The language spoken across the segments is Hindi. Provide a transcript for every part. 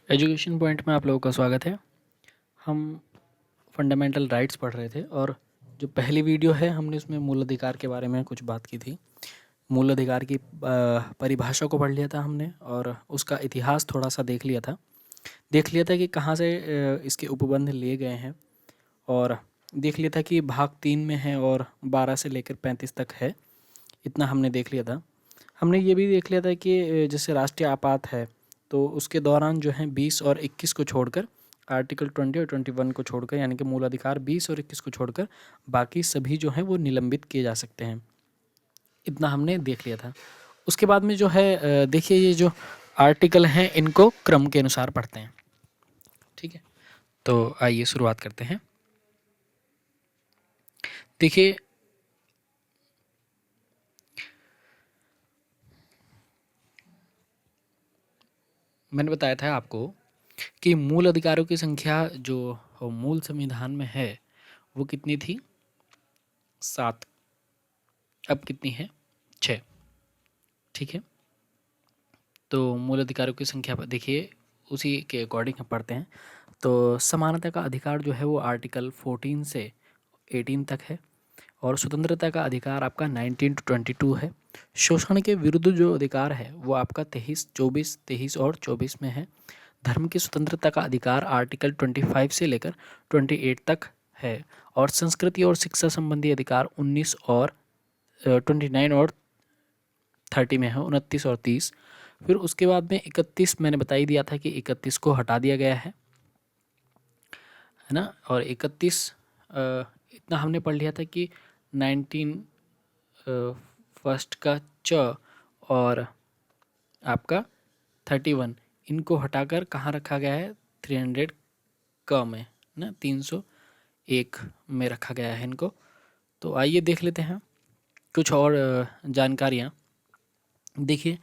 एजुकेशन पॉइंट में आप लोगों का स्वागत है। हम फंडामेंटल राइट्स पढ़ रहे थे और जो पहली वीडियो है हमने उसमें मूल अधिकार के बारे में कुछ बात की थी। मूल अधिकार की परिभाषा को पढ़ लिया था हमने और उसका इतिहास थोड़ा सा देख लिया था कि कहाँ से इसके उपबंध लिए गए हैं, और देख लिया था कि भाग 3 में है और 12 से लेकर 35 तक है। इतना हमने देख लिया था। हमने ये भी देख लिया था कि जैसे राष्ट्रीय आपात है तो उसके दौरान जो है 20 और 21 को छोड़कर, आर्टिकल 20 और 21 को छोड़कर, यानी कि मूल अधिकार 20 और 21 को छोड़कर बाकी सभी जो हैं वो निलंबित किए जा सकते हैं। इतना हमने देख लिया था। उसके बाद में जो है देखिए, ये जो आर्टिकल हैं इनको क्रम के अनुसार पढ़ते हैं। ठीक है, तो आइए शुरुआत करते हैं। देखिए, मैंने बताया था आपको कि मूल अधिकारों की संख्या जो मूल संविधान में है वो कितनी थी? 7। अब कितनी है? 6। ठीक है, तो मूल अधिकारों की संख्या पर देखिए, उसी के अकॉर्डिंग हम पढ़ते हैं। तो समानता का अधिकार जो है वो आर्टिकल 14 से 18 तक है, और स्वतंत्रता का अधिकार आपका 19 to 22 है। शोषण के विरुद्ध जो अधिकार है वो आपका 23 और 24 में है। धर्म की स्वतंत्रता का अधिकार आर्टिकल 25 से लेकर 28 तक है, और संस्कृति और शिक्षा संबंधी अधिकार 19 और 29 और 30 में है, 29 और 30। फिर उसके बाद में 31, मैंने बता ही दिया था कि 31 को हटा दिया गया है ना। और 31 इतना हमने पढ़ लिया था कि 19 फर्स्ट का च और आपका 31, इनको हटाकर कहाँ रखा गया है? 300 क में ना, 301 में रखा गया है इनको। तो आइए देख लेते हैं कुछ और जानकारियाँ। देखिए,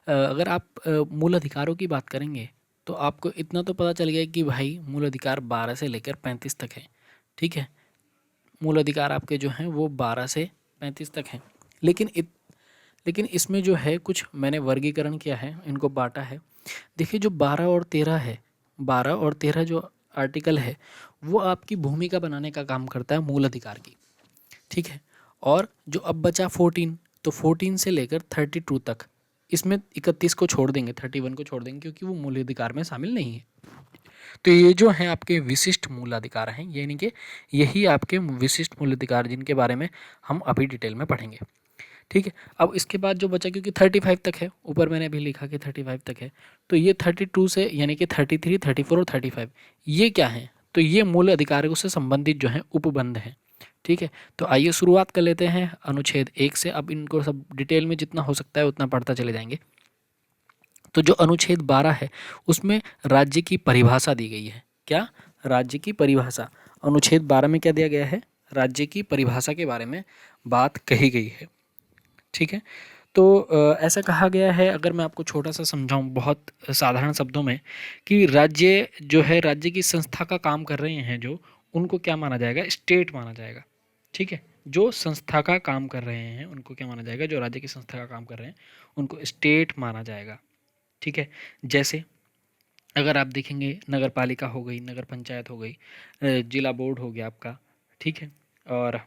अगर आप मूल अधिकारों की बात करेंगे तो आपको इतना तो पता चल गया कि भाई मूल अधिकार 12 से लेकर 35 तक है। ठीक है, मूल अधिकार आपके जो हैं वो 12 से 35 तक हैं। लेकिन इसमें जो है कुछ मैंने वर्गीकरण किया है, इनको बांटा है। देखिए, जो 12 और 13 है, 12 और 13 जो आर्टिकल है वो आपकी भूमिका बनाने का काम करता है मूल अधिकार की। ठीक है, और जो अब बचा 14, तो 14 से लेकर 32 तक, इसमें 31 को छोड़ देंगे, 31 को छोड़ देंगे क्योंकि वो मूल अधिकार में शामिल नहीं है। तो ये जो हैं आपके विशिष्ट मूल अधिकार हैं, यानी कि यही आपके विशिष्ट मूल अधिकार जिनके बारे में हम अभी डिटेल में पढ़ेंगे। ठीक है, अब इसके बाद जो बचा, क्योंकि 35 तक है, ऊपर मैंने अभी लिखा कि 35 तक है, तो ये 32 से यानी कि 33, 34 और 35 ये क्या हैं? तो ये मूल अधिकारों से संबंधित जो हैं उपबंध हैं। ठीक है, तो आइए शुरुआत कर लेते हैं अनुच्छेद 1 से। अब इनको सब डिटेल में जितना हो सकता है उतना पढ़ता चले जाएंगे। तो जो अनुच्छेद 12 है उसमें राज्य की परिभाषा दी गई है। क्या? राज्य की परिभाषा। अनुच्छेद 12 में क्या दिया गया है? राज्य की परिभाषा के बारे में बात कही गई है। ठीक है, तो ऐसा कहा गया है, अगर मैं आपको छोटा सा समझाऊं बहुत साधारण शब्दों में, कि राज्य जो है, राज्य की संस्था का काम कर रहे हैं जो, उनको क्या माना जाएगा? स्टेट माना जाएगा। ठीक है, जो संस्था का काम कर रहे हैं उनको क्या माना जाएगा? जो राज्य की संस्था का काम कर रहे हैं उनको स्टेट माना जाएगा। ठीक है, जैसे अगर आप देखेंगे, नगर पालिका हो गई, नगर पंचायत हो गई, जिला बोर्ड हो गया आपका। ठीक है, और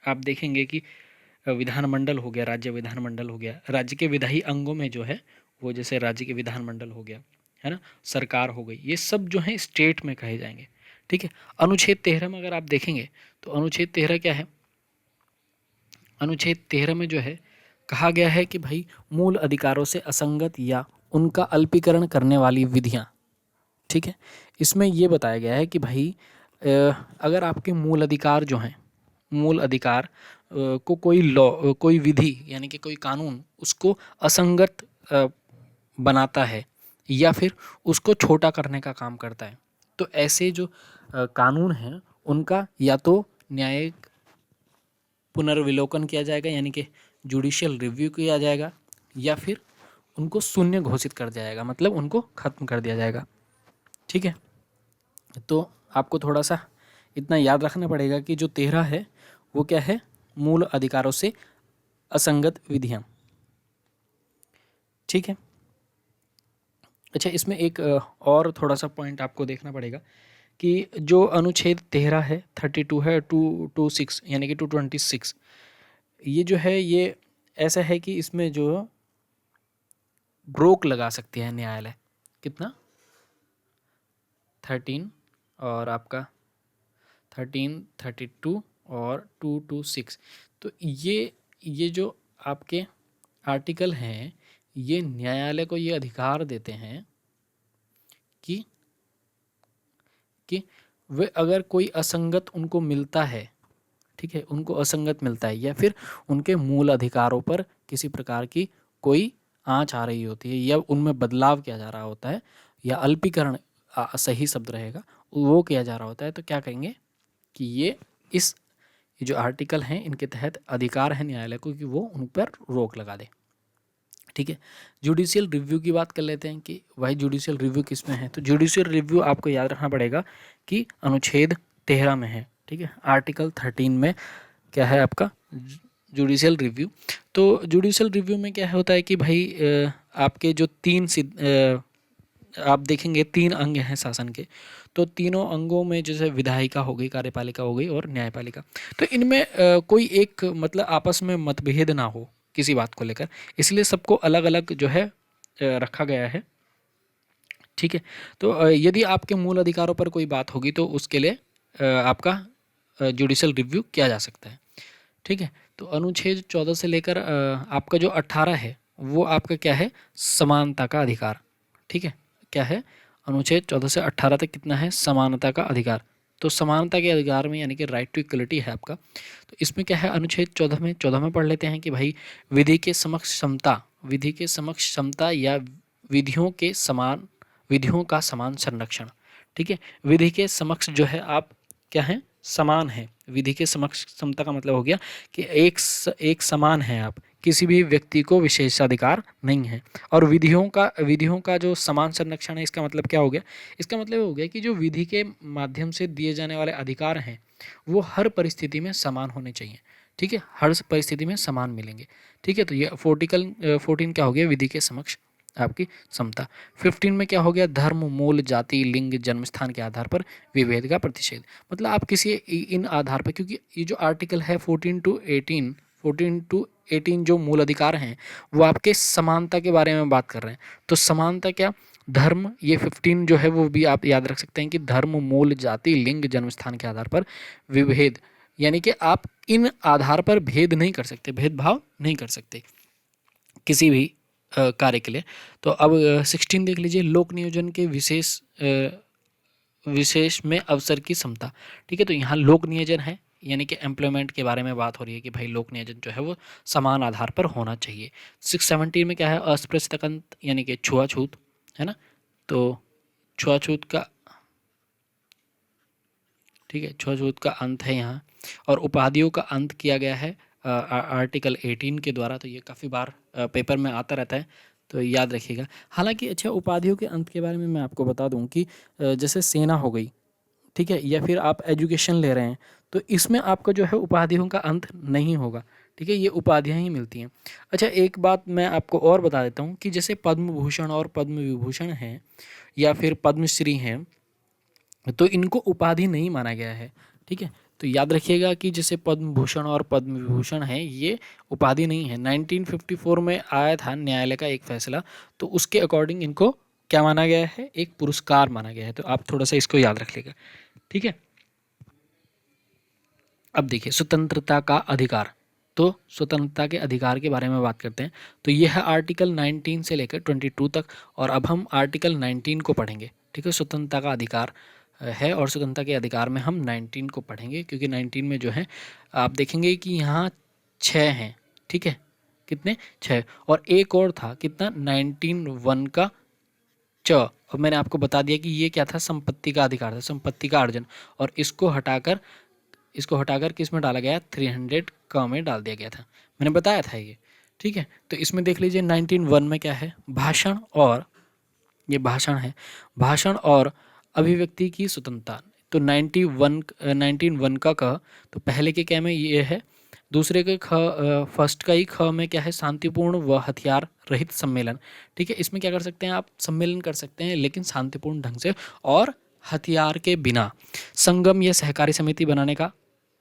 आप देखेंगे कि विधानमंडल हो गया, राज्य विधानमंडल हो गया। राज्य के विधायी अंगों में जो है वो, जैसे राज्य के विधानमंडल हो गया, है ना, सरकार हो गई, ये सब जो है स्टेट में कहे जाएंगे। ठीक है, अनुच्छेद 13 में अगर आप देखेंगे तो अनुच्छेद 13 क्या है? अनुच्छेद 13 में जो है कहा गया है कि भाई मूल अधिकारों से असंगत या उनका अल्पीकरण करने वाली विधियां। ठीक है, इसमें ये बताया गया है कि भाई अगर आपके मूल अधिकार जो हैं, मूल अधिकार को कोई लॉ, कोई विधि यानी कि कोई कानून उसको असंगत बनाता है या फिर उसको छोटा करने का काम करता है, तो ऐसे जो कानून हैं उनका या तो न्यायिक पुनर्विलोकन किया जाएगा, यानी कि जुडिशियल रिव्यू किया जाएगा, या फिर उनको शून्य घोषित कर दिया जाएगा, मतलब उनको खत्म कर दिया जाएगा। ठीक है, तो आपको थोड़ा सा इतना याद रखना पड़ेगा कि जो 13 है वो क्या है? मूल अधिकारों से असंगत विधियां। ठीक है, अच्छा, इसमें एक और थोड़ा सा पॉइंट आपको देखना पड़ेगा कि जो अनुच्छेद 13 है, 32 है, 226 यानी कि 226, ये जो है ये ऐसा है कि इसमें जो रोक लगा सकती है न्यायालय। कितना? 13 और आपका 13, 32 और 226। तो ये जो आपके आर्टिकल हैं, ये न्यायालय को ये अधिकार देते हैं कि वे अगर कोई असंगत उनको मिलता है, ठीक है, उनको असंगत मिलता है या फिर उनके मूल अधिकारों पर किसी प्रकार की कोई आँच आ रही होती है या उनमें बदलाव किया जा रहा होता है या अल्पीकरण सही शब्द रहेगा, वो किया जा रहा होता है, तो क्या करेंगे कि ये जो आर्टिकल हैं इनके तहत अधिकार है न्यायालय को कि वो उन पर रोक लगा दे। ठीक है, जुडिशियल रिव्यू की बात कर लेते हैं कि वही जुडिशियल रिव्यू किस में है। तो जुडिशियल रिव्यू आपको याद रखना पड़ेगा कि अनुच्छेद 13 में है। ठीक है, आर्टिकल 13 में क्या है आपका जुडिशियल रिव्यू। तो जुडिशियल रिव्यू में क्या होता है कि भाई आपके जो आप देखेंगे 3 अंग हैं शासन के, तो तीनों अंगों में जैसे विधायिका हो गई, कार्यपालिका हो गई और न्यायपालिका, तो इनमें कोई एक मतलब आपस में मतभेद ना हो किसी बात को लेकर, इसलिए सबको अलग अलग जो है रखा गया है। ठीक है, तो यदि आपके मूल अधिकारों पर कोई बात होगी तो उसके लिए आपका जुडिशियल रिव्यू किया जा सकता है। ठीक है, तो अनुच्छेद 14 से लेकर आपका जो 18 है वो आपका क्या है, समानता का अधिकार। ठीक है, क्या है, अनुच्छेद 14 से 18 तक कितना है, समानता का अधिकार। तो समानता के अधिकार में यानी कि राइट टू इक्वलिटी है आपका। तो इसमें क्या है, अनुच्छेद 14 में पढ़ लेते हैं कि भाई विधि के समक्ष समता या विधियों का समान संरक्षण। ठीक है, विधि के समक्ष जो है आप क्या है, समान है। विधि के समक्ष समता का मतलब हो गया कि एक समान है आप, किसी भी व्यक्ति को विशेषाधिकार नहीं है। और विधियों का जो समान संरक्षण है, इसका मतलब क्या हो गया, इसका मतलब हो गया कि जो विधि के माध्यम से दिए जाने वाले अधिकार हैं वो हर परिस्थिति में समान होने चाहिए। ठीक है, हर परिस्थिति में समान मिलेंगे। ठीक है, तो ये 14 क्या हो गया, विधि के समक्ष आपकी समता। 15 में क्या हो गया, धर्म, मूल, जाति, लिंग, जन्मस्थान के आधार पर विभेद का प्रतिषेध। मतलब आप किसी इन आधार पर, क्योंकि ये जो आर्टिकल है 14 टू 18 जो मूल अधिकार हैं वो आपके समानता के बारे में बात कर रहे हैं। तो समानता क्या, धर्म, ये 15 जो है वो भी आप याद रख सकते हैं कि धर्म, मूल, जाति, लिंग, जन्मस्थान के आधार पर विभेद, यानी कि आप इन आधार पर भेद नहीं कर सकते, भेदभाव नहीं कर सकते किसी भी कार्य के लिए। तो अब 16 देख लीजिए, लोक नियोजन के विशेष में अवसर की समता। ठीक है, तो यहाँ लोक नियोजन है यानी कि एम्प्लॉयमेंट के बारे में बात हो रही है कि भाई लोक नियोजन जो है वो समान आधार पर होना चाहिए। 617 में क्या है, अस्पृश्यता अंत यानी कि छुआछूत है ना। तो छुआछूत का, ठीक है, छुआछूत का अंत है यहाँ, और उपाधियों का अंत किया गया है आर्टिकल 18 के द्वारा। तो ये काफ़ी बार पेपर में आता रहता है, तो याद रखिएगा। हालांकि अच्छा, उपाधियों के अंत के बारे में मैं आपको बता दूं कि जैसे सेना हो गई, ठीक है, या फिर आप एजुकेशन ले रहे हैं, तो इसमें आपका जो है उपाधियों का अंत नहीं होगा। ठीक है, ये उपाधियाँ ही मिलती हैं। अच्छा, एक बात मैं आपको और बता देता हूँ कि जैसे पद्म भूषण और पद्म विभूषण हैं या फिर पद्मश्री हैं, तो इनको उपाधि नहीं माना गया है। ठीक है, तो याद रखिएगा कि जैसे पद्म भूषण और पद्म विभूषण है ये उपाधि नहीं है। 1954 में आया था न्यायालय का एक फैसला, तो उसके अकॉर्डिंग इनको क्या माना गया है, एक पुरस्कार माना गया है। तो आप थोड़ा सा इसको याद रख लेगा। ठीक है, अब देखिए स्वतंत्रता का अधिकार। तो स्वतंत्रता के अधिकार के बारे में बात करते हैं। तो यह है आर्टिकल 19 से लेकर 22 तक, और अब हम आर्टिकल 19 को पढ़ेंगे। ठीक है, स्वतंत्रता का अधिकार है और स्वतंत्रता के अधिकार में हम 19 को पढ़ेंगे, क्योंकि 19 में जो है आप देखेंगे कि यहाँ 6 हैं। ठीक है, कितने, 6, और एक और था कितना, 19(1) का च। और मैंने आपको बता दिया कि ये क्या था, संपत्ति का अधिकार था, संपत्ति का अर्जन, और इसको हटाकर किस में डाला गया, 300 का में डाल दिया गया था, मैंने बताया था ये। ठीक है, तो इसमें देख लीजिए 19(1) में क्या है, भाषण, और ये भाषण है, भाषण और अभिव्यक्ति की स्वतंत्रता। तो 19(1) का तो पहले के क्या में ये है, दूसरे के फर्स्ट का ही ख में क्या है, शांतिपूर्ण व हथियार रहित सम्मेलन। ठीक है, इसमें क्या कर सकते हैं आप, सम्मेलन कर सकते हैं लेकिन शांतिपूर्ण ढंग से और हथियार के बिना। संगम या सहकारी समिति बनाने का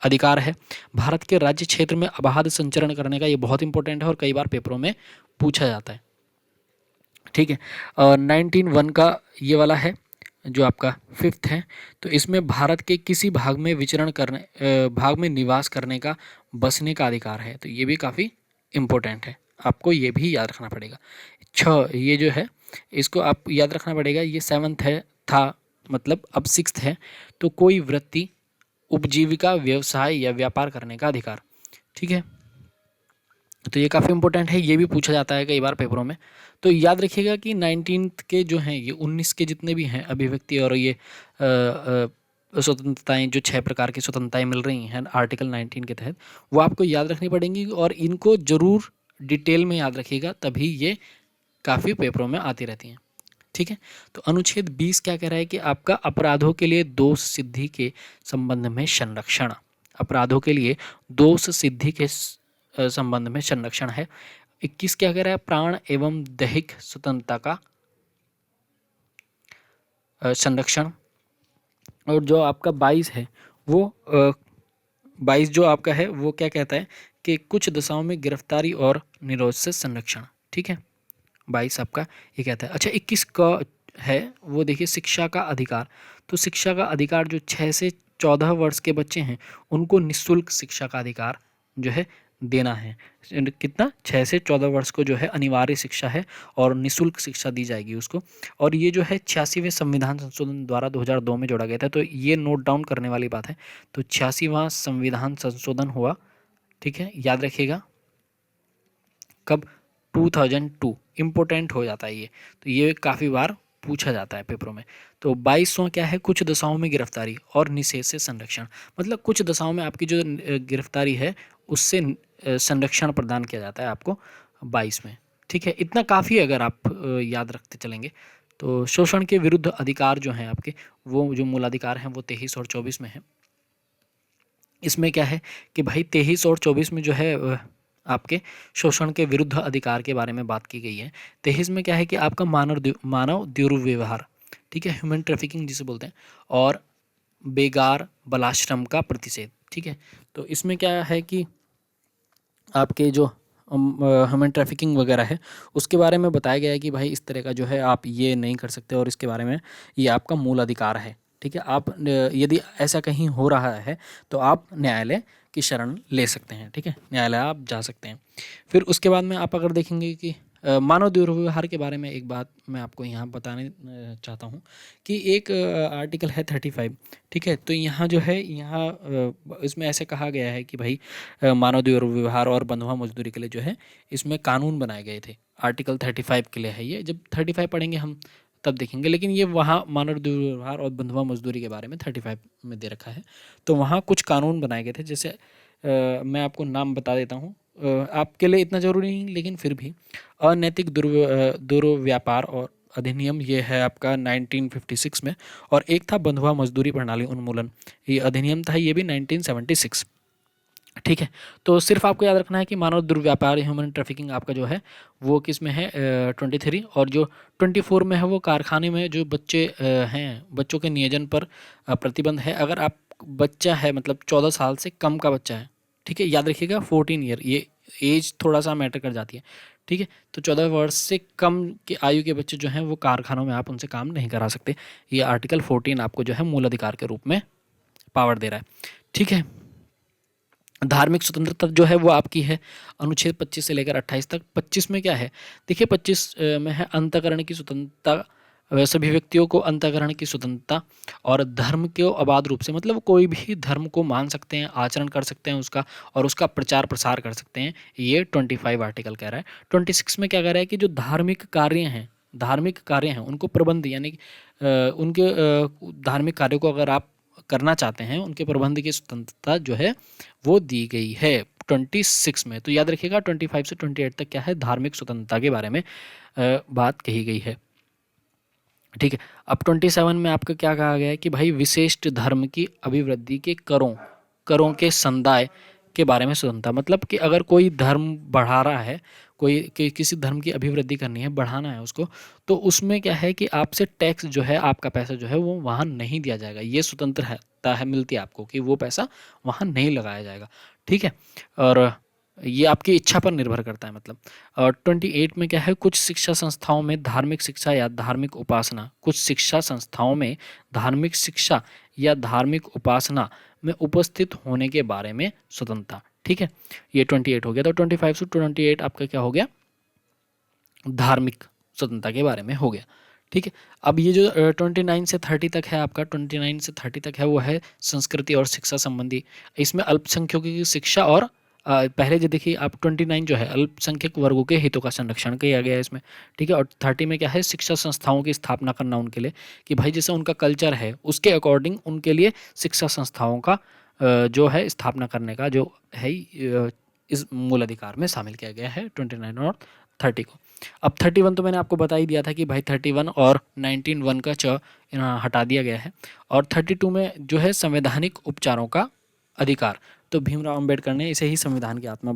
अधिकार है। भारत के राज्य क्षेत्र में अबाध संचरण करने का, ये बहुत इंपॉर्टेंट है और कई बार पेपरों में पूछा जाता है। ठीक है, और 19(1) का ये वाला है जो आपका 5th है। तो इसमें भारत के किसी भाग में विचरण करने, भाग में निवास करने का, बसने का अधिकार है। तो ये भी काफ़ी इम्पोर्टेंट है, आपको ये भी याद रखना पड़ेगा। 6 ये जो है इसको आप याद रखना पड़ेगा, ये 7th है था, मतलब अब 6th है। तो कोई वृत्ति, उपजीविका, व्यवसाय या व्यापार करने का अधिकार। ठीक है, तो ये काफ़ी इंपॉर्टेंट है, ये भी पूछा जाता है कई बार पेपरों में। तो याद रखिएगा कि 19th के जो हैं, ये 19 के जितने भी हैं अभिव्यक्ति और ये स्वतंत्रताएं, जो 6 प्रकार की स्वतंत्रताएं मिल रही हैं आर्टिकल 19 के तहत, वो आपको याद रखनी पड़ेंगी और इनको जरूर डिटेल में याद रखिएगा, तभी ये काफ़ी पेपरों में आती रहती हैं। ठीक है, तो अनुच्छेद 20 क्या कह रहा है कि आपका अपराधों के लिए दोष सिद्धि के संबंध में संरक्षण, अपराधों के लिए दोष सिद्धि के संबंध में संरक्षण है। 21 क्या कह रहा है, प्राण एवं दैहिक स्वतंत्रता का संरक्षण। और जो आपका 22 है वो 22 जो आपका है वो क्या कहता है कि कुछ दशाओं में गिरफ्तारी और निरोध से संरक्षण। ठीक है, 22 आपका ये कहता है। अच्छा, 21 का है वो देखिए, शिक्षा का अधिकार। तो शिक्षा का अधिकार, जो 6 से 14 वर्ष के बच्चे हैं उनको निःशुल्क शिक्षा का अधिकार जो है देना है। कितना, 6 से 14 वर्ष को जो है अनिवार्य शिक्षा है और निःशुल्क शिक्षा दी जाएगी उसको। और ये जो है 86वें संविधान संशोधन द्वारा 2002 में जोड़ा गया था, तो ये नोट डाउन करने वाली बात है। तो 86वां संविधान संशोधन हुआ, ठीक है, याद रखिएगा कब, 2002। इम्पोर्टेंट हो जाता है ये, तो ये काफ़ी बार पूछा जाता है पेपरों में। तो 22वां क्या है, कुछ दशाओं में गिरफ्तारी और निषेध से संरक्षण। मतलब कुछ दशाओं में आपकी जो गिरफ्तारी है उससे संरक्षण प्रदान किया जाता है आपको 22 में। ठीक है, इतना काफ़ी अगर आप याद रखते चलेंगे। तो शोषण के विरुद्ध अधिकार जो हैं आपके, वो जो मूलाधिकार हैं वो 23 और 24 में है। इसमें क्या है कि भाई 23 और 24 में जो है आपके शोषण के विरुद्ध अधिकार के बारे में बात की गई है। 23 में क्या है कि आपका मानव दुर्व्यवहार, ठीक है, ह्यूमन ट्रैफिकिंग जिसे बोलते हैं, और बेगार बलाश्रम का प्रतिषेध। ठीक है, तो इसमें क्या है कि आपके जो ह्यूमन ट्रैफिकिंग वगैरह है उसके बारे में बताया गया है कि भाई इस तरह का जो है आप ये नहीं कर सकते और इसके बारे में ये आपका मूल अधिकार है। ठीक है, आप यदि ऐसा कहीं हो रहा है तो आप न्यायालय की शरण ले सकते हैं। ठीक है, न्यायालय आप जा सकते हैं। फिर उसके बाद में आप अगर देखेंगे कि मानव दुर्व्यवहार के बारे में एक बात मैं आपको यहाँ बताने चाहता हूँ कि एक आर्टिकल है 35। ठीक है, तो यहाँ जो है, यहाँ इसमें ऐसे कहा गया है कि भाई मानव दुर्व्यवहार और बंधुआ मजदूरी के लिए जो है इसमें कानून बनाए गए थे। आर्टिकल 35 के लिए है ये, जब 35 पढ़ेंगे हम तब देखेंगे, लेकिन ये वहाँ मानव दुर्व्यवहार और बंधुआ मजदूरी के बारे में 35 में दे रखा है। तो वहाँ कुछ कानून बनाए गए थे, जैसे मैं आपको नाम बता देता हूँ, आपके लिए इतना ज़रूरी नहीं लेकिन फिर भी। अनैतिक दुर्व्यापार और अधिनियम, ये है आपका 1956 में। और एक था बंधुआ मजदूरी प्रणाली उन्मूलन, ये अधिनियम था, ये भी 1976। ठीक है, तो सिर्फ आपको याद रखना है कि मानव दुर्व्यापार, ह्यूमन ट्रैफिकिंग आपका जो है वो किस में है, 23, और जो 24 में है वो कारखाने में जो बच्चे हैं, बच्चों के नियोजन पर प्रतिबंध है। अगर आप बच्चा है, मतलब 14 साल से कम का बच्चा है, ठीक है, याद रखिएगा 14 ईयर, ये एज थोड़ा सा मैटर कर जाती है। ठीक है, तो 14 वर्ष से कम की आयु के बच्चे जो हैं वो कारखानों में आप उनसे काम नहीं करा सकते। ये आर्टिकल 14 आपको जो है मूल अधिकार के रूप में पावर दे रहा है। ठीक है, धार्मिक स्वतंत्रता जो है वो आपकी है अनुच्छेद 25 से लेकर 28 तक। 25 में क्या है, देखिए 25 में है अंतःकरण की स्वतंत्रता, सभी व्यक्तियों को अंतःकरण की स्वतंत्रता और धर्म को अबाध रूप से, मतलब कोई भी धर्म को मान सकते हैं, आचरण कर सकते हैं उसका, और उसका प्रचार प्रसार कर सकते हैं, ये 25 आर्टिकल कह रहा है। 26 में क्या कह रहा है कि जो धार्मिक कार्य हैं उनको प्रबंध, यानी उनके धार्मिक कार्यों को अगर आप करना चाहते हैं, उनके प्रबंध की स्वतंत्रता जो है वो दी गई है 26 में। तो याद रखिएगा 25 से 28 तक क्या है, धार्मिक स्वतंत्रता के बारे में बात कही गई है। ठीक है, अब 27 में आपका क्या कहा गया है कि भाई विशिष्ट धर्म की अभिवृद्धि के करों के संदाय के बारे में स्वतंत्रता, मतलब कि अगर कोई धर्म बढ़ा रहा है, किसी धर्म की अभिवृद्धि करनी है, बढ़ाना है उसको, तो उसमें क्या है कि आपसे टैक्स जो है, आपका पैसा जो है वो वहाँ नहीं दिया जाएगा। ये स्वतंत्रता है मिलती है आपको कि वो पैसा वहाँ नहीं लगाया जाएगा। ठीक है, और ये आपकी इच्छा पर निर्भर करता है मतलब। और 28 में क्या है, कुछ शिक्षा संस्थाओं में धार्मिक शिक्षा या धार्मिक उपासना, कुछ शिक्षा संस्थाओं में धार्मिक शिक्षा या धार्मिक उपासना में उपस्थित होने के बारे में स्वतंत्रता। ठीक है, ये 28 हो गया। तो 25 से 28 आपका क्या हो गया, धार्मिक स्वतंत्रता के बारे में हो गया। ठीक है, अब ये जो 29 से 30 तक है आपका, 29 से 30 तक है, वो है संस्कृति और शिक्षा संबंधी। इसमें अल्पसंख्यकों की शिक्षा और पहले जो देखिए आप 29 जो है अल्पसंख्यक वर्गों के हितों का संरक्षण किया गया है इसमें। ठीक है, और 30 में क्या है, शिक्षा संस्थाओं की स्थापना करना उनके लिए, कि भाई जैसे उनका कल्चर है उसके अकॉर्डिंग उनके लिए शिक्षा संस्थाओं का जो है स्थापना करने का जो है इस मूल अधिकार में शामिल किया गया है 29 और 30 को। अब 31 तो मैंने आपको बता ही दिया था कि भाई 31 और 19(1) का च हटा दिया गया है। और 32 में जो है संवैधानिक उपचारों का अधिकार, तो भीमराव अंबेडकर ने इसे ही संविधान की आत्मा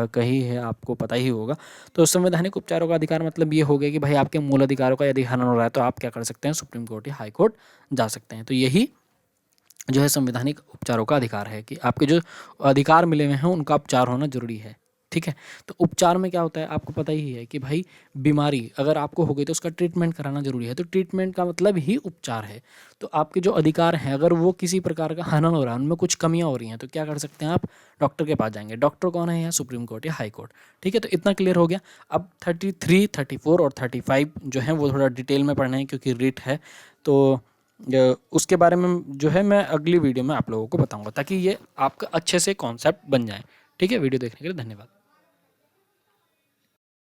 कही है, आपको पता ही होगा। तो संवैधानिक उपचारों का अधिकार मतलब ये हो गया कि भाई आपके मूल अधिकारों का यदि हनन हो रहा है तो आप क्या कर सकते हैं, सुप्रीम कोर्ट या हाई कोर्ट जा सकते हैं। तो यही जो है संवैधानिक उपचारों का अधिकार है कि आपके जो अधिकार मिले हुए हैं उनका उपचार होना जरूरी है। ठीक है, तो उपचार में क्या होता है आपको पता ही है कि भाई बीमारी अगर आपको हो गई तो उसका ट्रीटमेंट कराना जरूरी है, तो ट्रीटमेंट का मतलब ही उपचार है। तो आपके जो अधिकार हैं अगर वो किसी प्रकार का हनन हो रहा है, उनमें कुछ कमियां हो रही हैं, तो क्या कर सकते हैं आप, डॉक्टर के पास जाएंगे। डॉक्टर कौन है यहाँ, सुप्रीम कोर्ट या हाई कोर्ट। ठीक है, तो इतना क्लियर हो गया। अब 33, 34 और 35 जो है वो थोड़ा डिटेल में पढ़ना है क्योंकि रिट है, तो उसके बारे में जो है मैं अगली वीडियो में आप लोगों को बताऊंगा ताकि ये आपका अच्छे से कॉन्सेप्ट बन जाए। ठीक है, वीडियो देखने के लिए धन्यवाद।